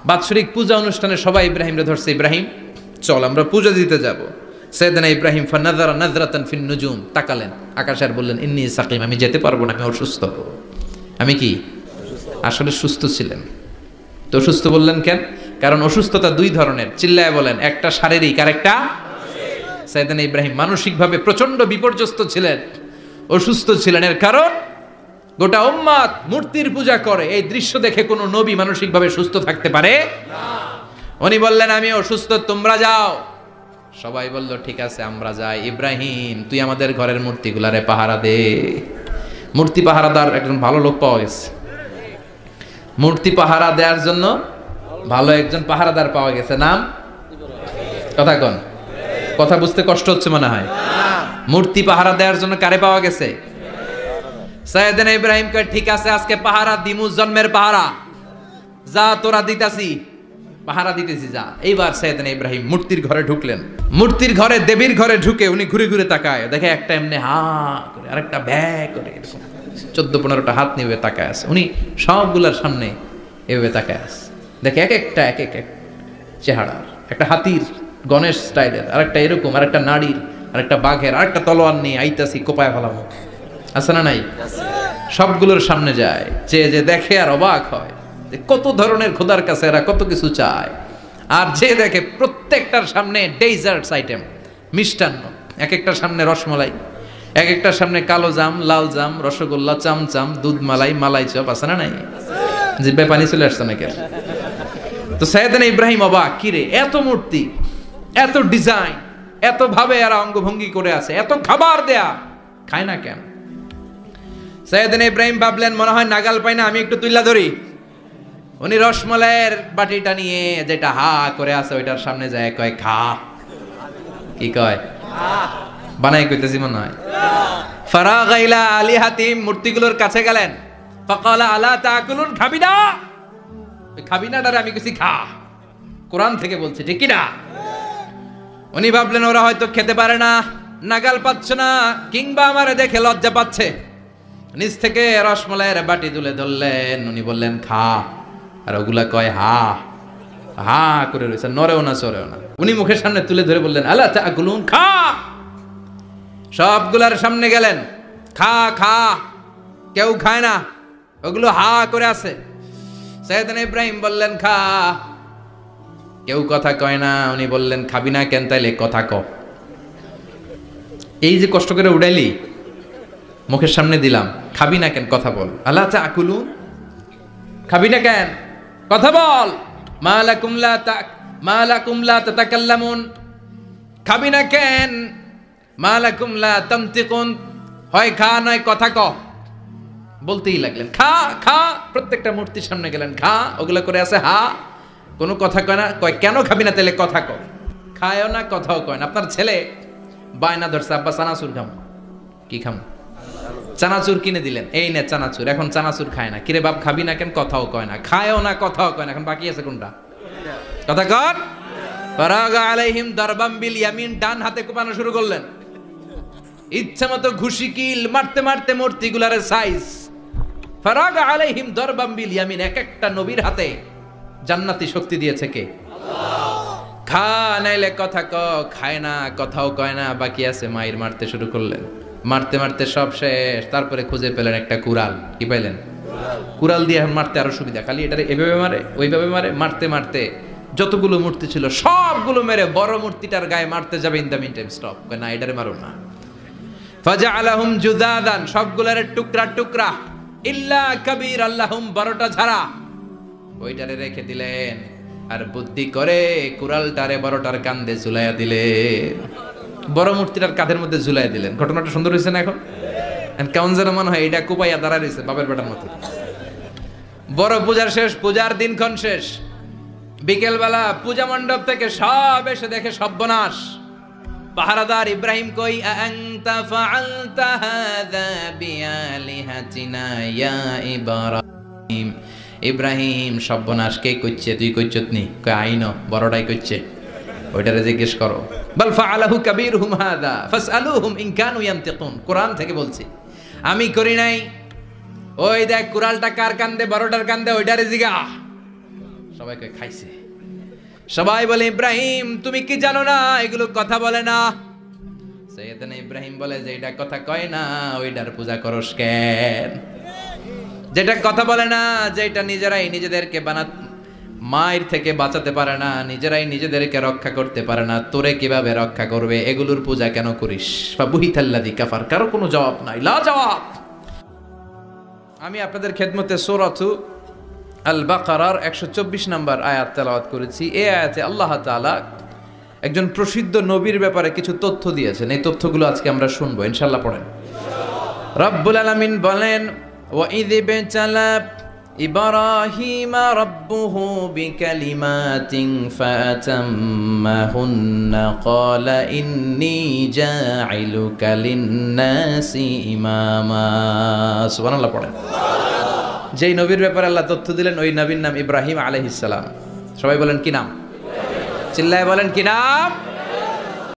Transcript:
বাৎসরিক পূজা অনুষ্ঠানে সবাই ইব্রাহিমরে ধরছে, ইব্রাহিম চল আমরা পূজা দিতে যাব। সাইয়েদনা ইব্রাহিম ফানাযারা নাযরাতান ফিন নুজুম, তাকালেন আকাশে আর বললেন ইন্নী সাকিম, আমি যেতে পারবো না, আমি অসুস্থ। আমি কি আসলে সুস্থ ছিলেন? তো অসুস্থ বললেন কেন? কারণ অসুস্থতা দুই ধরনের, চিল্লায় বলেন, একটা শারীরিক আর একটা সাইয়েদনা ইব্রাহিম মানসিকভাবে প্রচন্ড বিপর্যস্ত ছিলেন, অসুস্থ ছিলেন। এর কারণ গোটা উম্মাত মূর্তির পূজা করে, এই দৃশ্য দেখে কোনো নবী মানসিকভাবে সুস্থ থাকতে পারে না। উনি বললেন আমি অসুস্থ, তোমরা যাও। সবাই বলল ঠিক আছে আমরা যাই। ইব্রাহিম তুই আমাদের ঘরের মূর্তিগুলারে পাহারা দে। মূর্তি পাহারাদার একজন ভালো লোক পাওয়া গেছে, মূর্তি পাহারা দেওয়ার জন্য ভালো একজন পাহারাদার পাওয়া গেছে। নাম কথা কন, কথা বুঝতে কষ্ট হচ্ছে মনে হয়। মূর্তি পাহারা দেওয়ার জন্য কারে পাওয়া গেছে? সাইয়েদনা ইব্রাহিম কয় ঠিক আছে আজকে পাহারা দিমু, জন্মের পাহারা, যা তোরা দিতাছি, পাহারা দিতেছি যা। এইবার সাইয়েদনা ইব্রাহিম মূর্তির ঘরে ঢুকলেন। মূর্তির ঘরে, দেবীর ঘরে ঢুকে উনি ঘুরে ঘুরে তাকায়, দেখে একটা এমনি হা করে আরেকটা ব্যা করে, এরকম 14-15টা হাত নিয়ে তাকায় আছে। উনি সবগুলার সামনে এভাবে তাকায় আছে, দেখে এক একটা এক এক চেহারা, একটা হাতির গণেশ স্টাইলের, আরেকটা এরকম, আরেকটা নারীর, আরেকটা বাঘের, আরেকটা তলোয়ার নিয়ে আইতাছি কোপায় ফেলাম, আছে না নাই? সবগুলোর সামনে যায়, যে দেখে আর অবাক হয় যে কত ধরনের খোদার কাছে এরা কত কিছু চায়। আর যে দেখে প্রত্যেকটার সামনে ডেজার্টস আইটেম, মিষ্টান্ন, এক একটার সামনে রসমলাই, এক একটার সামনে কালো জাম, লাল জাম, রসগোল্লা, চামচাম, দুধ মালাই, মালাই চপ, আছে না নাই? জিব্বে পানি চলে আসছে নাকি? তো সাইয়েদনা ইব্রাহিম অবাক, কিরে এত মূর্তি, এত ডিজাইন, এত ভাবে এরা অঙ্গভঙ্গি করে আছে, এত খাবার দেয়া, খায় না কেন? সাইয়েদনা ইব্রাহিম ভাবলেন মনে হয় নাগাল পাই না, আমি একটু তুইলা ধরি। উনি রসমলাইয়ের বাটিটা নিয়ে যেটা হা করে আছে ওইটার সামনে যায়, কয় খা। কি কয়? বানাই কইতেছি মনে হয়। ফারাগা ইলা আলিহাতিম, মূর্তিগুলোর কাছে গেলেন। ফাকালা আলা তাকুলুন, খাবি না? খাবি না ডারে আমি কিছু খা, কোরআন থেকে বলছে, ঠিক কি না? উনি ভাবলেন ওরা হয়তো খেতে পারে না, নাগাল পাচ্ছে না, কিংবা আমারে দেখে লজ্জা পাচ্ছে। নিচ থেকে রসমলাইয়ের বাটি তুলে ধরলেন, উনি বললেন খা, আর ওগুলা কয় হা হা করে রয়েছে, নরেও না চরেও না। উনি মুখের সামনে তুলে ধরে বললেন আলা তাকুলুন, খা। সবগুলার সামনে গেলেন, খা খা, কেউ খায় না, ওগুলো হা করে আছে। সাইয়েদনা ইব্রাহিম বললেন খা, কেউ কথা কয় না। উনি বললেন খাবি না কেন? তাইলে কথা ক। এই যে কষ্ট করে উড়াইলি, মুখের সামনে দিলাম, খাবি না কেন? কথা বল। আলা তাকুলুন, খাবি না কেন? কথা বল। মা লাকুম লা তাতাকাল্লামুন, খাবি না কেন? মা লাকুম লা তানতিকুন, হয় খা নয় কথা ক। বলতেই লাগলেন খা খা, প্রত্যেকটা মূর্তির সামনে গেলেন, খা, ওগুলা করে আছে হা, কোনো কথা কয় না। কয় কেন খাবি না? তাহলে কথা ক। খায়ও না, কথাও কয় না। আপনার ছেলে বায়না ধরছে, আব্বা চানাচুর খাম। কি খাম? চানাচুর কিনে দিলেন, এই নে চানাচুর। এখন চানাচুর খায় না। কিরে বাপ খাবি না কেন? কথাও কয় না, খায়ও না, কথাও কয় না। এখন বাকি আছে কোনটা? কথা কর। ফারাগা আলাইহিম দারবাম বিল ইয়ামিন, ডান হাতে কোপানো শুরু করলেন। ইচ্ছা মতো ঘুষি কিল মারতে মারতে মূর্তিগুলার সাইজ। ফারাগা আলাইহিম দারবাম বিল ইয়ামিন, এক একটা নবীর হাতে জান্নাতি শক্তি দিয়েছে কে? আল্লাহ। খা নাইলে কথা ক, খায় না, কথাও কয় না, বাকি আছে মাইর মারতে শুরু করলেন। মারতে মারতে সব শেষ। তারপরে খুঁজে পেলেন একটা কুড়াল। কি পাইলেন? কুড়াল দিয়ে এখন মারতে আরো সুবিধা, খালি এটারে এভাবে মারে, ওইভাবে মারে। মারতে মারতে যতগুলো মূর্তি ছিল সবগুলো মেরে বড় মূর্তিটার গায়ে মারতে যাবে, in the mean time stop, না এটারে মারো না। ফাজআলাহুম জুদাদান, সবগুলোর টুকরা টুকরা, ইল্লা কাবীর আল্লাহুম, বড়টা ছাড়া ওইটারে রেখে দিলেন। আর বুদ্ধি করে কুড়ালটারে বড়টার কাঁধে ঝুলাইয়া দিলেন, বড় মূর্তিটার কাঁধের মধ্যে ঝুলাইয়া দিলেন। ঘটনাটা সুন্দর হয়েছে না? এখন কেমন যেন মনে হয় এটা কুপাইয়া দাঁড়া রয়েছে বাপের বেটার মতো। বড় পূজার শেষ, পূজার দিনক্ষণ শেষ। বিকেলবেলা পূজা মণ্ডপ থেকে সব এসে দেখে সর্বনাশ। পাহারাদার ইব্রাহিম কই, আনতা ফাআলতা হাযা বিআলিহাতিনা ইয়া ইব্রাহিম। ইব্রাহিম সর্বনাশ কে কইছে? তুই কইছত নি? কই আইনো, বড়টাই কইছে, ওইটারে জিজ্ঞেস করো। বাল ফাআলাহু কাবীরুহুম হাযা ফাসআলুহুম ইন কানু ইয়ানতিকুন, কোরআন থেকে বলছি, আমি করি নাই। ওই দেখ কুড়ালটা কার কান্দে, বড়টার কান্দে, ওইটারে জিগা। সবাইকে খাইছে। সবাই বলে ইব্রাহিম তুমি কি জানো না এগুলো কথা বলে না? সৈয়দনা ইব্রাহিম বলে যে এটা কথা কয় না ওইটার পূজা করস কেন? যেটা কথা বলে না, যেটা নিজেরাই নিজেদেরকে মায়ের থেকে বাঁচাতে পারে না, নিজেরাই নিজেদেরকে রক্ষা করতে পারে না, তোরে কিভাবে রক্ষা করবে? এগুলোর পূজা কেন করিস? ফাবুহিতাল্লাযী কাফার। কারো কোনো জবাব নাই, লা জবাব। আমি আপনাদের খেদমতে সূরাতু আল বাকারার 124 নম্বর আয়াত তেলাওয়াত করেছি। এই আয়াতে আল্লাহ তাআলা একজন প্রসিদ্ধ নবীর ব্যাপারে কিছু তথ্য দিয়েছেন। এই তথ্যগুলো আজকে আমরা শুনবো ইনশাআল্লাহ। পড়েন। রব্বুল আলামিন বলেন, ওয়া ইয ইবতালা ইব্রাহিমা রাব্বুহু বিকালিমাতিন ফাতাম্মাহুন্না ক্বালা ইন্নী জাইলুকা লিন-নাসি ইমামা। সুবহানাল্লাহ পড়েন। যেই নবীর ব্যাপারে আল্লাহ তথ্য দিলেন ওই নবীর নাম ইব্রাহিম আলাইহিস সালাম। সবাই বলেন কি নাম? চিল্লায় বলেন কি নাম?